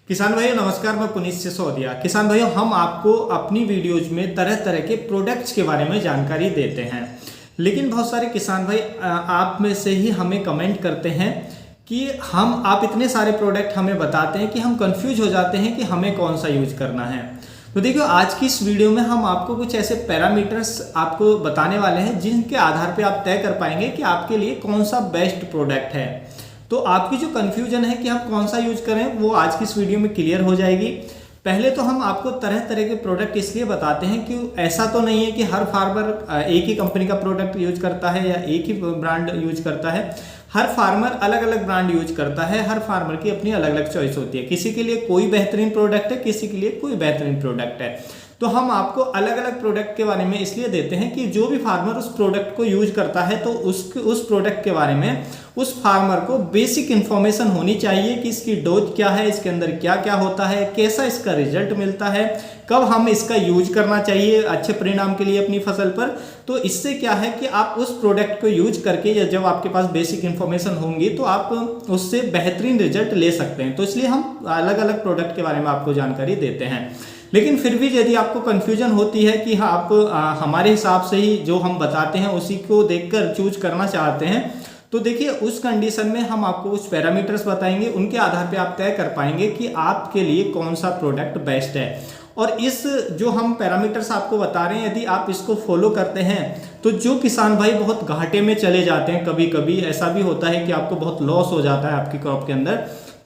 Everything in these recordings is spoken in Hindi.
किसान भाइयों नमस्कार, मैं पुनीत सिसोदिया। किसान भाइयों, हम आपको अपनी वीडियोज में तरह तरह के प्रोडक्ट्स के बारे में जानकारी देते हैं, लेकिन बहुत सारे किसान भाई आप में से ही हमें कमेंट करते हैं कि आप इतने सारे प्रोडक्ट हमें बताते हैं कि हम कंफ्यूज हो जाते हैं कि हमें कौन सा यूज करना है। तो देखियो, आज की इस वीडियो में हम आपको कुछ ऐसे पैरामीटर्स आपको बताने वाले हैं जिनके आधार पे आप तय कर पाएंगे कि आपके लिए कौन सा बेस्ट प्रोडक्ट है। तो आपकी जो कंफ्यूजन है कि हम कौन सा यूज करें, वो आज की इस वीडियो में क्लियर हो जाएगी। पहले तो हम आपको तरह तरह के प्रोडक्ट इसलिए बताते हैं कि ऐसा तो नहीं है कि हर फार्मर एक ही कंपनी का प्रोडक्ट यूज करता है या एक ही ब्रांड यूज करता है। हर फार्मर अलग अलग ब्रांड यूज करता है, हर फार्मर की अपनी अलग अलग चॉइस होती है। किसी के लिए कोई बेहतरीन प्रोडक्ट है, किसी के लिए कोई बेहतरीन प्रोडक्ट है। तो हम आपको अलग अलग प्रोडक्ट के बारे में इसलिए देते हैं कि जो भी फार्मर उस प्रोडक्ट को यूज करता है तो उस प्रोडक्ट के बारे में उस फार्मर को बेसिक इंफॉर्मेशन होनी चाहिए कि इसकी डोज क्या है, इसके अंदर क्या क्या होता है, कैसा इसका रिजल्ट मिलता है, कब हम इसका यूज करना चाहिए अच्छे परिणाम के लिए अपनी फसल पर। तो इससे क्या है कि आप उस प्रोडक्ट को यूज करके या जब आपके पास बेसिक इंफॉर्मेशन होंगी तो आप उससे बेहतरीन रिजल्ट ले सकते हैं। तो इसलिए हम अलग अलग प्रोडक्ट के बारे में आपको जानकारी देते हैं। लेकिन फिर भी यदि आपको कंफ्यूजन होती है कि आप हमारे हिसाब से ही जो हम बताते हैं उसी को देखकर चूज करना चाहते हैं, तो देखिए उस कंडीशन में हम आपको कुछ पैरामीटर्स बताएंगे, उनके आधार पे आप तय कर पाएंगे कि आपके लिए कौन सा प्रोडक्ट बेस्ट है। और इस जो हम पैरामीटर्स आपको बता रहे हैं, यदि आप इसको फॉलो करते हैं तो जो किसान भाई बहुत घाटे में चले जाते हैं, कभी कभी ऐसा भी होता है कि आपको बहुत लॉस हो जाता है आपकी क्रॉप के अंदर,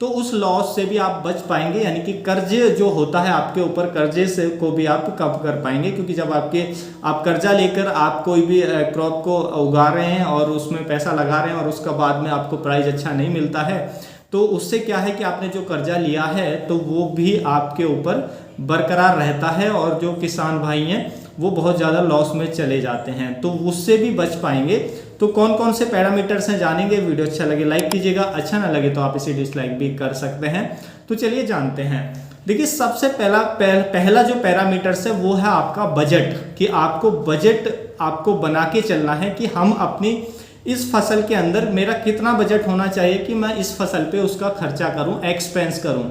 तो उस लॉस से भी आप बच पाएंगे। यानी कि कर्जे जो होता है आपके ऊपर, कर्जे से को भी आप कम कर पाएंगे। क्योंकि जब आप कर्जा लेकर आप कोई भी क्रॉप को उगा रहे हैं और उसमें पैसा लगा रहे हैं और उसका बाद में आपको प्राइस अच्छा नहीं मिलता है, तो उससे क्या है कि आपने जो कर्जा लिया है तो वो भी आपके ऊपर बरकरार रहता है और जो किसान भाई हैं वो बहुत ज़्यादा लॉस में चले जाते हैं। तो उससे भी बच पाएंगे। तो कौन कौन से पैरामीटर्स हैं जानेंगे। वीडियो अच्छा लगे लाइक कीजिएगा, अच्छा ना लगे तो आप इसे डिसलाइक भी कर सकते हैं। तो चलिए जानते हैं। देखिए, सबसे पहला जो पैरामीटर्स है वो है आपका बजट, कि आपको बजट आपको बना के चलना है कि हम अपनी इस फसल के अंदर मेरा कितना बजट होना चाहिए कि मैं इस फसल पे उसका खर्चा करूं, एक्सपेंस करूं।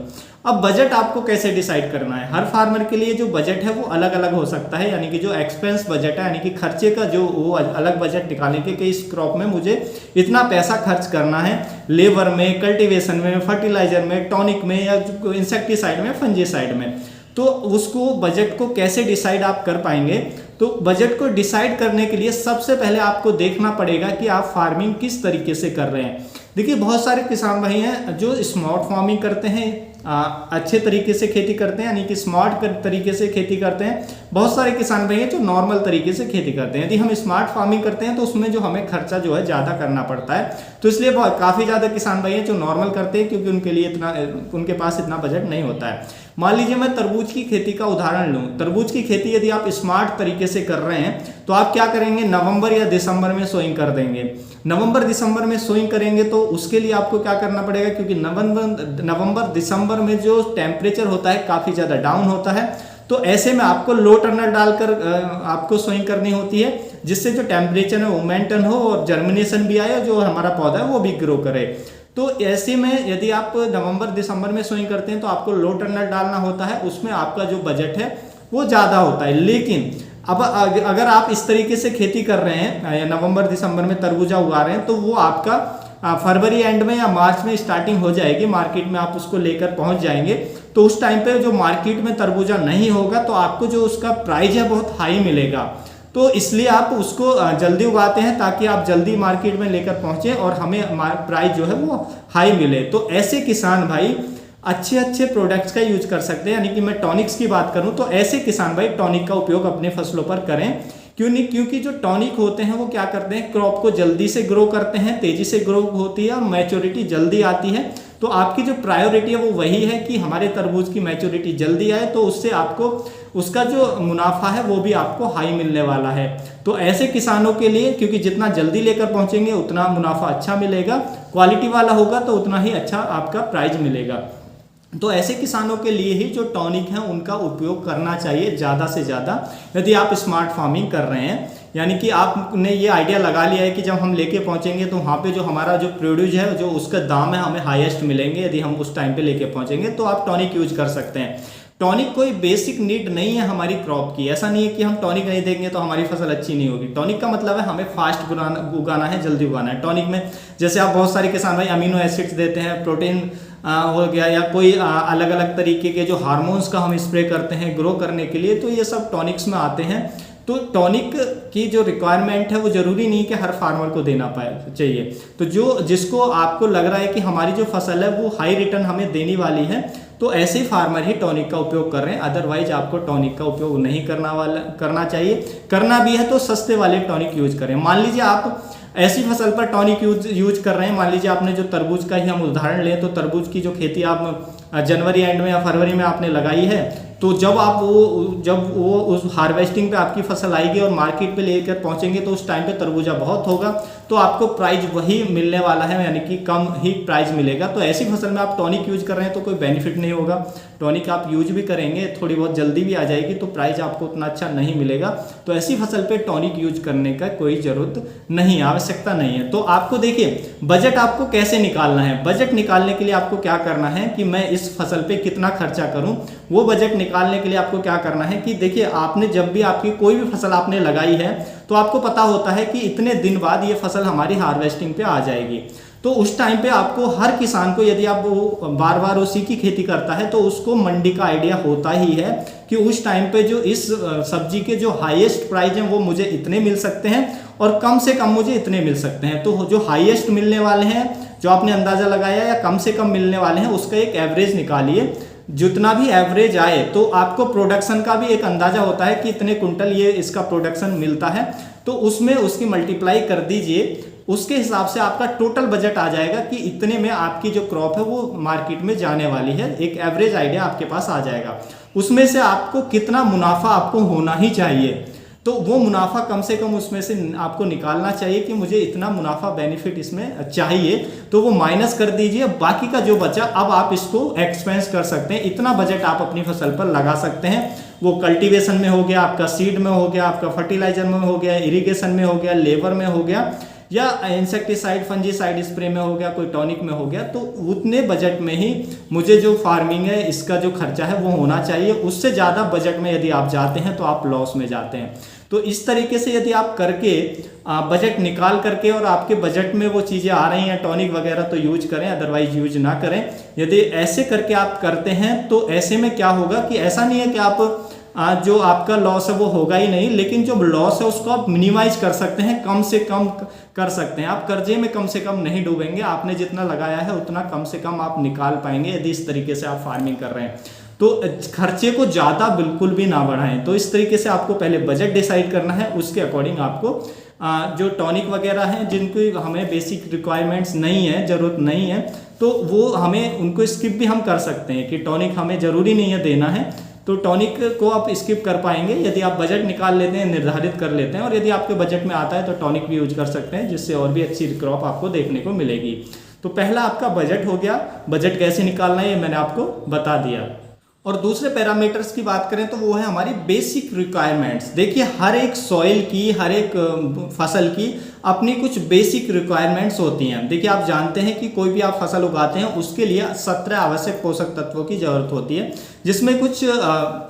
अब बजट आपको कैसे डिसाइड करना है, हर फार्मर के लिए जो बजट है वो अलग अलग हो सकता है। यानी कि जो एक्सपेंस बजट है, यानी कि खर्चे का जो वो अलग बजट निकालेंगे कि इस क्रॉप में मुझे इतना पैसा खर्च करना है, लेबर में, कल्टीवेशन में, फर्टिलाइजर में, टॉनिक में या इंसेक्टिसाइड में, फंजीसाइड में। तो उसको बजट को कैसे डिसाइड आप कर पाएंगे। तो बजट को डिसाइड करने के लिए सबसे पहले आपको देखना पड़ेगा कि आप फार्मिंग किस तरीके से कर रहे हैं। देखिए, बहुत सारे किसान भाई हैं जो स्मार्ट फार्मिंग करते हैं, अच्छे तरीके से खेती करते हैं, यानी कि स्मार्ट तरीके से खेती करते हैं। बहुत सारे किसान भाई हैं जो नॉर्मल तरीके से खेती करते हैं। यदि हम स्मार्ट फार्मिंग करते हैं तो उसमें जो हमें खर्चा जो है ज़्यादा करना पड़ता है। तो इसलिए काफ़ी ज़्यादा किसान भाई हैं जो नॉर्मल करते हैं, क्योंकि उनके पास इतना बजट नहीं होता है। मान लीजिए मैं तरबूज की खेती का उदाहरण लूँ। तरबूज की खेती यदि आप स्मार्ट तरीके से कर रहे हैं तो आप क्या करेंगे, नवंबर या दिसंबर में सोइंग कर देंगे। नवंबर दिसंबर में सोइंग करेंगे तो उसके लिए आपको क्या करना पड़ेगा, क्योंकि नवंबर दिसंबर में जो टेम्परेचर होता है काफ़ी ज़्यादा डाउन होता है। तो ऐसे में आपको लो टर्नर डालकर आपको सोइंग करनी होती है, जिससे जो टेम्परेचर है वो मेंटेन हो और जर्मिनेशन भी आए और जो हमारा पौधा है वो भी ग्रो करे। तो ऐसे में यदि आप नवंबर दिसंबर में सोइंग करते हैं तो आपको लो टर्नर डालना होता है, उसमें आपका जो बजट है वो ज़्यादा होता है। लेकिन अब अगर आप इस तरीके से खेती कर रहे हैं या नवंबर दिसंबर में तरबूजा उगा रहे हैं तो वो आपका फरवरी एंड में या मार्च में स्टार्टिंग हो जाएगी, मार्केट में आप उसको लेकर पहुंच जाएंगे। तो उस टाइम पे जो मार्केट में तरबूजा नहीं होगा तो आपको जो उसका प्राइस है बहुत हाई मिलेगा। तो इसलिए आप उसको जल्दी उगाते हैं ताकि आप जल्दी मार्केट में लेकर पहुंचे और हमें प्राइस जो है वो हाई मिले। तो ऐसे किसान भाई अच्छे अच्छे प्रोडक्ट्स का यूज कर सकते हैं। यानी कि मैं टॉनिक्स की बात करूं तो ऐसे किसान भाई टॉनिक का उपयोग अपने फसलों पर करें। क्यों नहीं, क्योंकि जो टॉनिक होते हैं वो क्या करते हैं, क्रॉप को जल्दी से ग्रो करते हैं, तेजी से ग्रो होती है और मैच्योरिटी जल्दी आती है। तो आपकी जो प्रायोरिटी है वो वही है कि हमारे तरबूज की मैच्योरिटी जल्दी आए, तो उससे आपको उसका जो मुनाफा है वो भी आपको हाई मिलने वाला है। तो ऐसे किसानों के लिए, क्योंकि जितना जल्दी लेकर पहुंचेंगे उतना मुनाफा अच्छा मिलेगा, क्वालिटी वाला होगा तो उतना ही अच्छा आपका प्राइस मिलेगा। तो ऐसे किसानों के लिए ही जो टॉनिक है उनका उपयोग करना चाहिए ज़्यादा से ज़्यादा, यदि आप स्मार्ट फार्मिंग कर रहे हैं। यानी कि आपने ये आइडिया लगा लिया है कि जब हम लेके पहुंचेंगे तो वहाँ पे जो हमारा जो प्रोड्यूस है, जो उसका दाम है, हमें हाईएस्ट मिलेंगे यदि हम उस टाइम पे लेके पहुंचेंगे, तो आप टॉनिक यूज कर सकते हैं। टॉनिक कोई बेसिक नीड नहीं है हमारी क्रॉप की। ऐसा नहीं है कि हम टॉनिक नहीं देंगे तो हमारी फसल अच्छी नहीं होगी। टॉनिक का मतलब है हमें फास्ट उगाना है, जल्दी उगाना है। टॉनिक में जैसे आप बहुत सारे किसान भाई अमीनो एसिड्स देते हैं, प्रोटीन हो गया, या कोई अलग अलग तरीके के जो हार्मोन्स का हम स्प्रे करते हैं ग्रो करने के लिए, तो ये सब टॉनिक्स में आते हैं। तो टॉनिक की जो रिक्वायरमेंट है वो जरूरी नहीं कि हर फार्मर को देना चाहिए। तो जिसको आपको लग रहा है कि हमारी जो फसल है वो हाई रिटर्न हमें देने वाली है, तो ऐसे ही फार्मर ही टॉनिक का उपयोग कर रहे हैं। अदरवाइज आपको टॉनिक का उपयोग नहीं करना चाहिए। करना भी है तो सस्ते वाले टॉनिक यूज करें। मान लीजिए आप ऐसी फसल पर टॉनिक यूज कर रहे हैं, मान लीजिए आपने जो तरबूज का ही हम उदाहरण लें, तो तरबूज की जो खेती आप जनवरी एंड में या फरवरी में आपने लगाई है, तो जब वो उस हार्वेस्टिंग पे आपकी फसल आएगी और मार्केट पे लेकर पहुंचेंगे तो उस टाइम पे तरबूजा बहुत होगा, तो आपको प्राइस वही मिलने वाला है, यानी कि कम ही प्राइस मिलेगा। तो ऐसी फसल में आप टॉनिक यूज कर रहे हैं तो कोई बेनिफिट नहीं होगा। टॉनिक आप यूज भी करेंगे, थोड़ी बहुत जल्दी भी आ जाएगी, तो प्राइस आपको उतना अच्छा नहीं मिलेगा। तो ऐसी फसल पे टॉनिक यूज करने का कोई जरूरत नहीं, आवश्यकता नहीं है। तो आपको देखिए बजट आपको कैसे निकालना है। बजट निकालने के लिए आपको क्या करना है कि मैं इस फसल पे कितना खर्चा करूं, वो बजट निकालने के लिए आपको क्या करना है कि देखिए आपने जब भी आपकी कोई भी फसल आपने लगाई है तो आपको पता होता है कि इतने दिन बाद ये फसल हमारी हार्वेस्टिंग पे आ जाएगी। तो उस टाइम पे आपको हर किसान को, यदि आप वो बार बार उसी की खेती करता है, तो उसको मंडी का आइडिया होता ही है कि उस टाइम पे जो इस सब्जी के जो हाईएस्ट प्राइस हैं वो मुझे इतने मिल सकते हैं और कम से कम मुझे इतने मिल सकते हैं। तो जो हाईएस्ट मिलने वाले हैं, जो आपने अंदाजा लगाया, या कम से कम मिलने वाले हैं, उसका एक एवरेज निकालिए। जितना भी एवरेज आए तो आपको प्रोडक्शन का भी एक अंदाजा होता है कि इतने कुंटल ये इसका प्रोडक्शन मिलता है, तो उसमें उसकी मल्टीप्लाई कर दीजिए। उसके हिसाब से आपका टोटल बजट आ जाएगा कि इतने में आपकी जो क्रॉप है वो मार्केट में जाने वाली है। एक एवरेज आइडिया आपके पास आ जाएगा। उसमें से आपको कितना मुनाफा आपको होना ही चाहिए, तो वो मुनाफा कम से कम उसमें से आपको निकालना चाहिए कि मुझे इतना मुनाफा बेनिफिट इसमें चाहिए, तो वो माइनस कर दीजिए। बाकी का जो बचा अब आप इसको एक्सपेंस कर सकते हैं। इतना बजट आप अपनी फसल पर लगा सकते हैं। वो कल्टीवेशन में हो गया, आपका सीड में हो गया, आपका फर्टिलाइजर में हो गया, इरिगेशन में हो गया, लेबर में हो गया, या इंसेक्टिसाइड फंजीसाइड स्प्रे में हो गया, कोई टॉनिक में हो गया। तो उतने बजट में ही मुझे जो फार्मिंग है इसका जो खर्चा है वो होना चाहिए। उससे ज़्यादा बजट में यदि आप जाते हैं तो आप लॉस में जाते हैं। तो इस तरीके से यदि आप करके बजट निकाल करके और आपके बजट में वो चीज़ें आ रही हैं टॉनिक वगैरह, तो यूज करें, अदरवाइज यूज ना करें। यदि ऐसे करके आप करते हैं तो ऐसे में क्या होगा कि ऐसा नहीं है कि आप जो आपका लॉस है वो होगा ही नहीं, लेकिन जो लॉस है उसको आप मिनिमाइज कर सकते हैं, कम से कम कर सकते हैं। आप कर्जे में कम से कम नहीं डूबेंगे। आपने जितना लगाया है उतना कम से कम आप निकाल पाएंगे यदि इस तरीके से आप फार्मिंग कर रहे हैं। तो खर्चे को ज़्यादा बिल्कुल भी ना बढ़ाएं। तो इस तरीके से आपको पहले बजट डिसाइड करना है, उसके अकॉर्डिंग आपको जो टॉनिक वगैरह हैं जिनको हमें बेसिक रिक्वायरमेंट्स नहीं है, ज़रूरत नहीं है, तो वो हमें उनको स्किप भी हम कर सकते हैं कि टॉनिक हमें ज़रूरी नहीं है देना है, तो टॉनिक को आप स्किप कर पाएंगे यदि आप बजट निकाल लेते हैं, निर्धारित कर लेते हैं। और यदि आपके बजट में आता है तो टॉनिक भी यूज कर सकते हैं, जिससे और भी अच्छी क्रॉप आपको देखने को मिलेगी। तो पहला आपका बजट हो गया। बजट कैसे निकालना है ये मैंने आपको बता दिया। और दूसरे पैरामीटर्स की बात करें तो वो है हमारी बेसिक रिक्वायरमेंट्स। देखिए हर एक सॉइल की, हर एक फसल की अपनी कुछ बेसिक रिक्वायरमेंट्स होती हैं। देखिए आप जानते हैं कि कोई भी आप फसल उगाते हैं उसके लिए 17 आवश्यक पोषक तत्वों की जरूरत होती है, जिसमें कुछ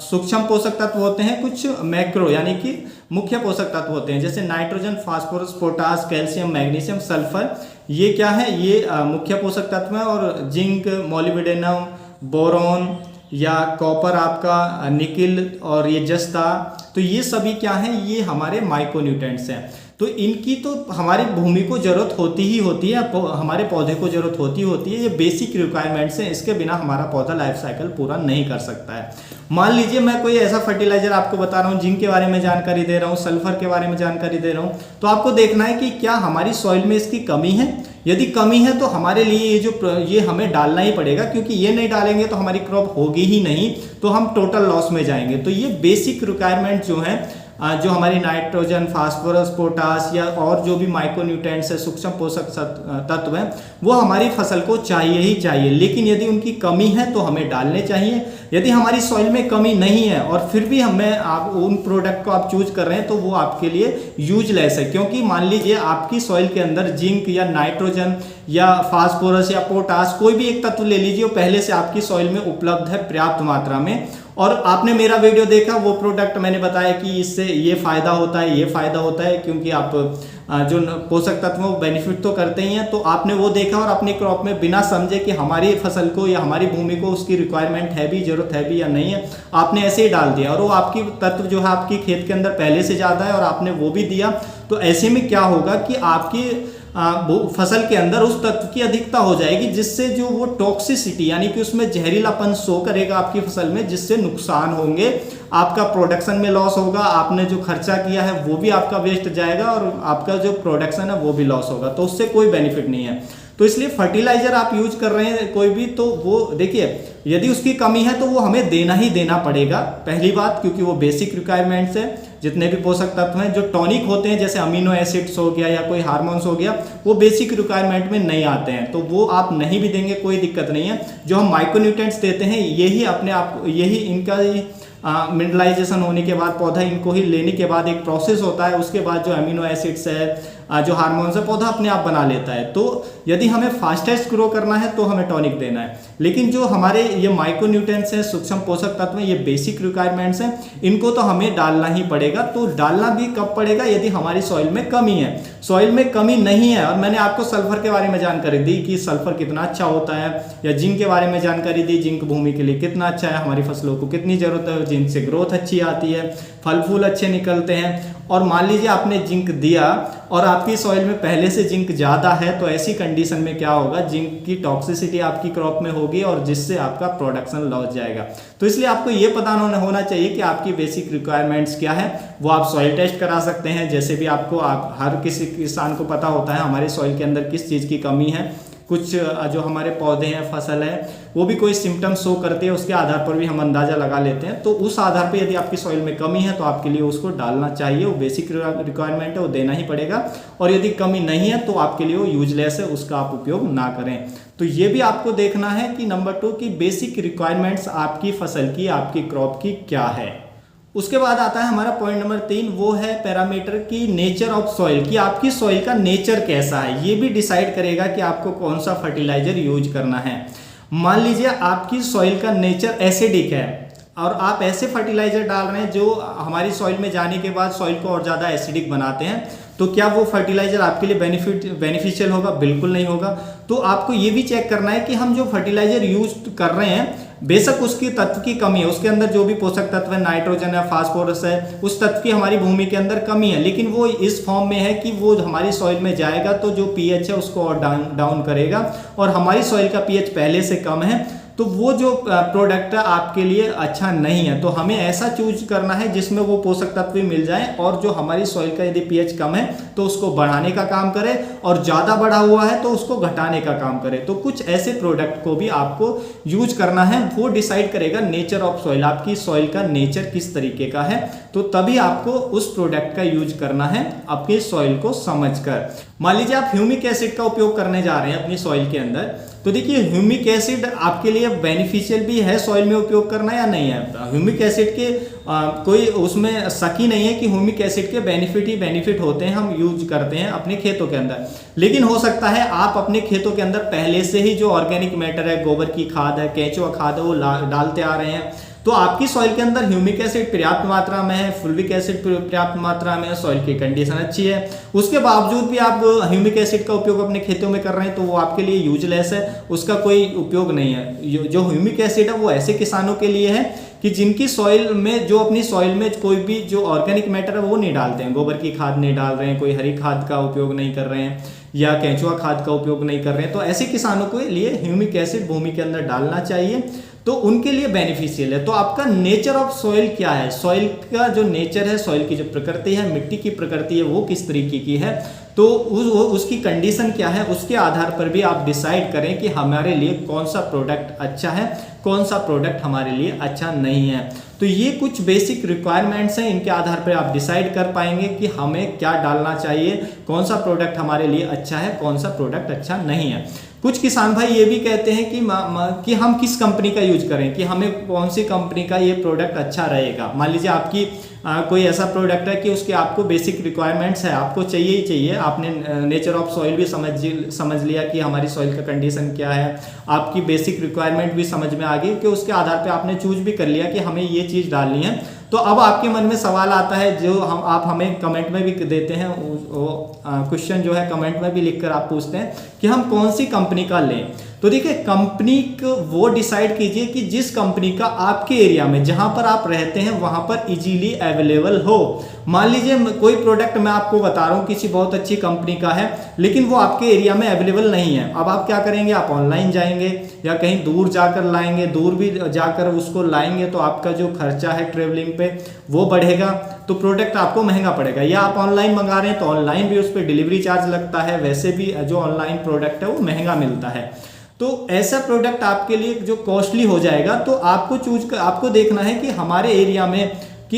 सूक्ष्म पोषक तत्व होते हैं, कुछ मैक्रो यानी कि मुख्य पोषक तत्व होते हैं, जैसे nitrogen, phosphorus, potash, calcium, magnesium, sulphur. ये क्या है, ये मुख्य पोषक तत्व है। और जिंक, मोलिब्डेनम, बोरॉन या कॉपर, आपका निकिल और ये जस्ता, तो ये सभी क्या हैं, ये हमारे माइक्रोन्यूट्रेंट्स हैं। तो इनकी तो हमारी भूमि को जरूरत होती ही होती है, हमारे पौधे को जरूरत होती है। ये बेसिक रिक्वायरमेंट्स हैं, इसके बिना हमारा पौधा लाइफ साइकिल पूरा नहीं कर सकता है। मान लीजिए मैं कोई ऐसा फर्टिलाइजर आपको बता रहा हूँ, जिंक के बारे में जानकारी दे रहा हूँ, सल्फर के बारे में जानकारी दे रहा हूँ, तो आपको देखना है कि क्या हमारी सॉइल में इसकी कमी है। यदि कमी है तो हमारे लिए ये हमें डालना ही पड़ेगा, क्योंकि ये नहीं डालेंगे तो हमारी क्रॉप होगी ही नहीं, तो हम टोटल लॉस में जाएंगे। तो ये बेसिक रिक्वायरमेंट जो है जो हमारी नाइट्रोजन, फास्फोरस, पोटास या और जो भी माइक्रोन्यूट्रिएंट्स है, सूक्ष्म पोषक तत्व हैं, वो हमारी फसल को चाहिए ही चाहिए। लेकिन यदि उनकी कमी है तो हमें डालने चाहिए। यदि हमारी सॉइल में कमी नहीं है और फिर भी हमें आप उन प्रोडक्ट को आप चूज कर रहे हैं तो वो आपके लिए यूजलेस है। क्योंकि मान लीजिए आपकी सॉइल के अंदर जिंक या नाइट्रोजन या फास्फोरस या पोटास, कोई भी एक तत्व ले लीजिए, वो पहले से आपकी सॉइल में उपलब्ध है पर्याप्त मात्रा में, और आपने मेरा वीडियो देखा, वो प्रोडक्ट मैंने बताया कि इससे ये फायदा होता है, ये फायदा होता है, क्योंकि आप जो पोषक तत्वों बेनिफिट तो करते ही हैं, तो आपने वो देखा और अपनी क्रॉप में बिना समझे कि हमारी फसल को या हमारी भूमि को उसकी रिक्वायरमेंट है भी, जरूरत है भी या नहीं है, आपने ऐसे ही डाल दिया और वो आपकी तत्व जो है आपकी खेत के अंदर पहले से ज़्यादा है और आपने वो भी दिया। तो ऐसे में क्या होगा कि आपकी फसल के अंदर उस तत्व की अधिकता हो जाएगी, जिससे जो वो टॉक्सिसिटी यानी कि उसमें जहरीलापन शो करेगा आपकी फसल में, जिससे नुकसान होंगे, आपका प्रोडक्शन में लॉस होगा, आपने जो खर्चा किया है वो भी आपका वेस्ट जाएगा और आपका जो प्रोडक्शन है वो भी लॉस होगा। तो उससे कोई बेनिफिट नहीं है। तो इसलिए फर्टिलाइजर आप यूज कर रहे हैं कोई भी, तो वो देखिए यदि उसकी कमी है तो वो हमें देना ही देना पड़ेगा, पहली बात, क्योंकि वो बेसिक रिक्वायरमेंट्स है। जितने भी पोषक तत्व हैं जो टॉनिक होते हैं, जैसे अमीनो एसिड्स हो गया या कोई हार्मोन्स हो गया, वो बेसिक रिक्वायरमेंट में नहीं आते हैं, तो वो आप नहीं भी देंगे कोई दिक्कत नहीं है। जो हम माइक्रोन्यूट्रिएंट्स देते हैं यही अपने आप, यही इनका मिनरलाइजेशन होने के बाद, पौधा इनको ही लेने के बाद एक प्रोसेस होता है, उसके बाद जो अमीनो एसिड्स है, जो हार्मोन्स है, पौधा अपने आप बना लेता है। तो यदि हमें फास्टेस्ट ग्रो करना है तो हमें टॉनिक देना है। लेकिन जो हमारे ये माइक्रोन्यूट्रिएंट्स हैं, सूक्ष्म पोषक तत्व हैं, ये बेसिक रिक्वायरमेंट्स हैं, इनको तो हमें डालना ही पड़ेगा। तो डालना भी कब पड़ेगा? यदि हमारी सॉइल में कमी है। सॉइल में कमी नहीं है, और मैंने आपको सल्फर के बारे में जानकारी दी कि सल्फर कितना अच्छा होता है, या जिंक के बारे में जानकारी दी, जिंक भूमि के लिए कितना अच्छा है, हमारी फसलों को कितनी जरूरत है, जिंक से ग्रोथ अच्छी आती है, फल फूल अच्छे निकलते हैं। और मान लीजिए आपने जिंक दिया और आपकी सॉइल में पहले से जिंक ज़्यादा है, तो ऐसी कंडीशन में क्या होगा, जिंक की टॉक्सिसिटी आपकी क्रॉप में होगी और जिससे आपका प्रोडक्शन लॉस जाएगा। तो इसलिए आपको ये पता होना चाहिए कि आपकी बेसिक रिक्वायरमेंट्स क्या है। वो आप सॉइल टेस्ट करा सकते हैं, जैसे भी आपको हर किसी किसान को पता होता है हमारे सॉइल के अंदर किस चीज़ की कमी है। कुछ जो हमारे पौधे हैं, फसल है, वो भी कोई सिम्टम्स शो करते हैं, उसके आधार पर भी हम अंदाजा लगा लेते हैं। तो उस आधार पर यदि आपकी सॉइल में कमी है तो आपके लिए उसको डालना चाहिए, वो बेसिक रिक्वायरमेंट है, वो देना ही पड़ेगा। और यदि कमी नहीं है तो आपके लिए वो यूजलेस है, उसका आप उपयोग ना करें। तो ये भी आपको देखना है कि नंबर 2 की बेसिक रिक्वायरमेंट्स आपकी फसल की, आपकी क्रॉप की क्या है। उसके बाद आता है हमारा पॉइंट नंबर 3, वो है पैरामीटर की नेचर ऑफ सॉइल, कि आपकी सॉइल का नेचर कैसा है। ये भी डिसाइड करेगा कि आपको कौन सा फर्टिलाइजर यूज करना है। मान लीजिए आपकी सॉइल का नेचर एसिडिक है और आप ऐसे फर्टिलाइजर डाल रहे हैं जो हमारी सॉइल में जाने के बाद सॉइल को और ज़्यादा एसिडिक बनाते हैं, तो क्या वो फर्टिलाइजर आपके लिए बेनिफिशियल होगा? बिल्कुल नहीं होगा। तो आपको ये भी चेक करना है कि हम जो फर्टिलाइजर यूज कर रहे हैं, बेशक उसकी तत्व की कमी है, उसके अंदर जो भी पोषक तत्व है, नाइट्रोजन है, फास्फोरस है, उस तत्व की हमारी भूमि के अंदर कमी है, लेकिन वो इस फॉर्म में है कि वो हमारी सॉइल में जाएगा तो जो पीएच है उसको और डाउन करेगा, और हमारी सॉइल का पीएच पहले से कम है, तो वो जो प्रोडक्ट आपके लिए अच्छा नहीं है। तो हमें ऐसा चूज करना है जिसमें वो पोषक तत्व भी मिल जाए, और जो हमारी सॉइल का यदि पीएच कम है तो उसको बढ़ाने का काम करे, और ज़्यादा बढ़ा हुआ है तो उसको घटाने का काम करे। तो कुछ ऐसे प्रोडक्ट को भी आपको यूज करना है, वो डिसाइड करेगा नेचर ऑफ सॉइल, आपकी सॉइल का नेचर किस तरीके का है। तो तभी आपको उस प्रोडक्ट का यूज करना है अपनी सॉइल को समझकर। मान लीजिए आप ह्यूमिक एसिड का उपयोग करने जा रहे हैं अपनी सॉइल के अंदर, तो देखिए ह्यूमिक एसिड आपके लिए बेनिफिशियल भी है सॉइल में उपयोग करना या नहीं है। ह्यूमिक एसिड के कोई उसमें शक ही नहीं है कि ह्यूमिक एसिड के बेनिफिट ही बेनिफिट होते हैं, हम यूज करते हैं अपने खेतों के अंदर। लेकिन हो सकता है आप अपने खेतों के अंदर पहले से ही जो ऑर्गेनिक मैटर है, गोबर की खाद है, केंचुआ खाद है, वो डालते आ रहे हैं, तो आपकी सॉइल के अंदर ह्यूमिक एसिड पर्याप्त मात्रा में है, फुल्विक एसिड पर्याप्त मात्रा में है, सॉइल की कंडीशन अच्छी है, उसके बावजूद भी आप ह्यूमिक एसिड का उपयोग अपने खेतों में कर रहे हैं, तो वो आपके लिए यूजलेस है, उसका कोई उपयोग नहीं है। जो ह्यूमिक एसिड है वो ऐसे किसानों के लिए है कि जिनकी सॉइल में, जो अपनी सॉइल में कोई भी जो ऑर्गेनिक मैटर है वो नहीं डालते हैं, गोबर की खाद नहीं डाल रहे हैं, कोई हरी खाद का उपयोग नहीं कर रहे हैं, या केंचुआ खाद का उपयोग नहीं कर रहे हैं, तो ऐसे किसानों के लिए ह्यूमिक एसिड भूमि के अंदर डालना चाहिए, तो उनके लिए बेनिफिशियल है। तो आपका नेचर ऑफ सॉइल क्या है, सॉइल का जो नेचर है, सॉइल की जो प्रकृति है, मिट्टी की प्रकृति है, वो किस तरीके की है, तो उसकी कंडीशन क्या है, उसके आधार पर भी आप डिसाइड करें कि हमारे लिए कौन सा प्रोडक्ट अच्छा है। कौन सा प्रोडक्ट हमारे लिए अच्छा नहीं है। तो ये कुछ बेसिक रिक्वायरमेंट्स हैं, इनके आधार पर आप डिसाइड कर पाएंगे कि हमें क्या डालना चाहिए, कौन सा प्रोडक्ट हमारे लिए अच्छा है, कौन सा प्रोडक्ट अच्छा नहीं है। कुछ किसान भाई ये भी कहते हैं कि हम किस कंपनी का यूज करें, कि हमें कौन सी कंपनी का ये प्रोडक्ट अच्छा रहेगा। मान लीजिए आपकी कोई ऐसा प्रोडक्ट है कि उसके आपको बेसिक रिक्वायरमेंट्स है, आपको चाहिए ही चाहिए, आपने नेचर ऑफ सॉइल भी समझ लिया कि हमारी सॉइल का कंडीशन क्या है, आपकी बेसिक रिक्वायरमेंट भी समझ में आ गई कि उसके आधार पे आपने चूज भी कर लिया कि हमें ये चीज़ डालनी है। तो अब आपके मन में सवाल आता है जो आप हमें कमेंट में भी देते हैं, वो क्वेश्चन जो है कमेंट में भी लिखकर आप पूछते हैं कि हम कौन सी कंपनी का लें। तो देखिए, कंपनी को वो डिसाइड कीजिए कि जिस कंपनी का आपके एरिया में जहां पर आप रहते हैं वहां पर इजीली अवेलेबल हो। मान लीजिए कोई प्रोडक्ट मैं आपको बता रहा हूं किसी बहुत अच्छी कंपनी का है, लेकिन वो आपके एरिया में अवेलेबल नहीं है। अब आप क्या करेंगे, आप ऑनलाइन जाएंगे या कहीं दूर जाकर लाएंगे, दूर भी जाकर उसको लाएंगे तो आपका जो खर्चा है ट्रेवलिंग पे वो बढ़ेगा, तो प्रोडक्ट आपको महंगा पड़ेगा। या आप ऑनलाइन मंगा रहे हैं तो ऑनलाइन भी उस पर डिलीवरी चार्ज लगता है, वैसे भी जो ऑनलाइन प्रोडक्ट है वो महंगा मिलता है। तो ऐसा प्रोडक्ट आपके लिए जो कॉस्टली हो जाएगा, तो आपको देखना है कि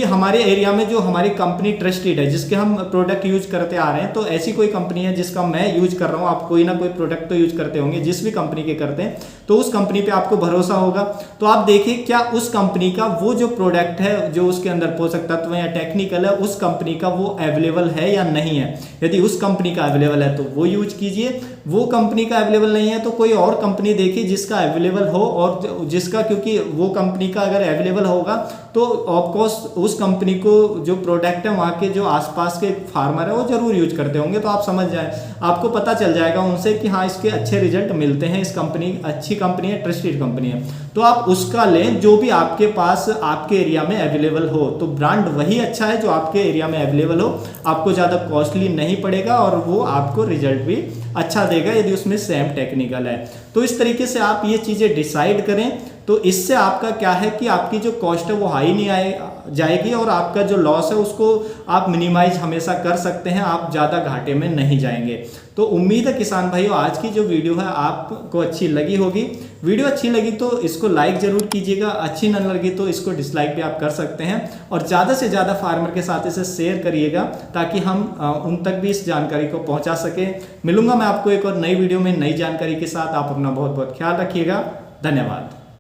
हमारे एरिया में जो हमारी कंपनी ट्रस्टेड है, जिसके हम प्रोडक्ट यूज करते आ रहे हैं, तो ऐसी कोई कंपनी है जिसका मैं यूज कर रहा हूँ, आप कोई ना कोई प्रोडक्ट तो यूज करते होंगे, जिस भी कंपनी के करते हैं तो उस कंपनी पे आपको भरोसा होगा। तो आप देखिए क्या उस कंपनी का वो जो प्रोडक्ट है, जो उसके अंदर पोषक तत्व या टेक्निकल है, उस कंपनी का वो अवेलेबल है या नहीं है। यदि उस कंपनी का अवेलेबल है तो वो यूज कीजिए, वो कंपनी का अवेलेबल नहीं है तो कोई और कंपनी देखिए जिसका अवेलेबल हो, और जिसका, क्योंकि वो कंपनी का अगर अवेलेबल होगा तो ऑफकोर्स उस कंपनी को जो प्रोडक्ट है वहाँ के जो आसपास के फार्मर है वो जरूर यूज करते होंगे। तो आप समझ जाए, आपको पता चल जाएगा उनसे कि हाँ इसके अच्छे रिजल्ट मिलते हैं, इस कंपनी अच्छी कंपनी है, ट्रस्टेड कंपनी है, तो आप उसका लें जो भी आपके पास आपके एरिया में अवेलेबल हो। तो ब्रांड वही अच्छा है जो आपके एरिया में अवेलेबल हो, आपको ज़्यादा कॉस्टली नहीं पड़ेगा और वो आपको रिजल्ट भी अच्छा देगा यदि उसमें सेम टेक्निकल है। तो इस तरीके से आप ये चीज़ें डिसाइड करें, तो इससे आपका क्या है कि आपकी जो कॉस्ट है वो हाई नहीं जाएगी और आपका जो लॉस है उसको आप मिनिमाइज हमेशा कर सकते हैं, आप ज़्यादा घाटे में नहीं जाएंगे। तो उम्मीद है किसान भाइयों आज की जो वीडियो है आपको अच्छी लगी होगी। वीडियो अच्छी लगी तो इसको लाइक जरूर कीजिएगा, अच्छी न लगी तो इसको डिसलाइक भी आप कर सकते हैं, और ज़्यादा से ज़्यादा फार्मर के साथ इसे शेयर करिएगा ताकि हम उन तक भी इस जानकारी को पहुँचा सकें। मिलूंगा मैं आपको एक और नई वीडियो में नई जानकारी के साथ। आप अपना बहुत बहुत ख्याल रखिएगा। धन्यवाद।